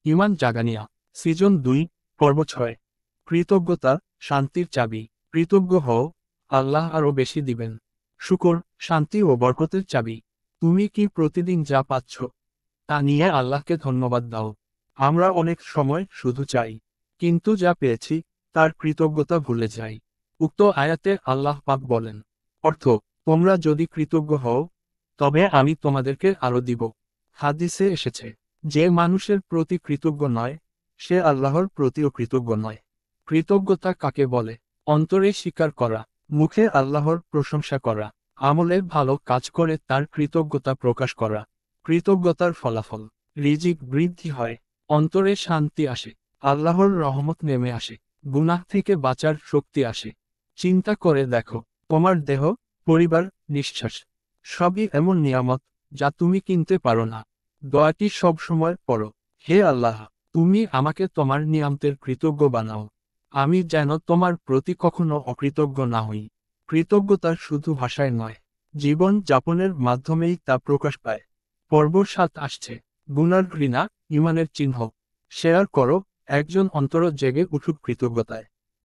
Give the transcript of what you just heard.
ইমান জাগানিয়া season 2 পর্ব 6। কৃতজ্ঞতা শান্তির চাবি। কৃতজ্ঞ হও, আল্লাহ আরও বেশি দিবেন। শুকর শান্তি ও বরকতের চাবি। তুমি কি প্রতিদিন যা পাচ্ছ তা নিয়ে আল্লাহকে ধন্যবাদ দাও? আমরা অনেক সময় শুধু চাই, কিন্তু যা পেয়েছি তার কৃতজ্ঞতা ভুলে যাই। উক্ত আয়াতে আল্লাহ পাক বলেন, অর্থ, তোমরা যদি কৃতজ্ঞ হও তবে আমি তোমাদেরকে আরও দিব। হাদিসে এসেছে, যে মানুষের প্রতি কৃতজ্ঞ নয় সে আল্লাহর প্রতিও কৃতজ্ঞ নয়। কৃতজ্ঞতা কাকে বলে? অন্তরে স্বীকার করা, মুখে আল্লাহর প্রশংসা করা, আমলে ভালো কাজ করে তার কৃতজ্ঞতা প্রকাশ করা। কৃতজ্ঞতার ফলাফল রিজিক বৃদ্ধি হয়, অন্তরে শান্তি আসে, আল্লাহর রহমত নেমে আসে, গুনাহ থেকে বাঁচার শক্তি আসে। চিন্তা করে দেখো, তোমার দেহ, পরিবার, নিঃশ্বাস সবই এমন নিয়ামত যা তুমি কিনতে পারো না। দোয়াটি সব সময় পড়ো, হে আল্লাহ, তুমি আমাকে তোমার নিয়ামতের কৃতজ্ঞ বানাও, আমি যেন তোমার প্রতি কখনো অকৃতজ্ঞ না হই। কৃতজ্ঞতা শুধু ভাষায় নয়, জীবন যাপনের মাধ্যমেই তা প্রকাশ পায়। পর্ব 7 আসছে, গুনার ঘৃণা ইমানের চিহ্ন। শেয়ার করো, একজন অন্তর জেগে উঠুক কৃতজ্ঞতায়।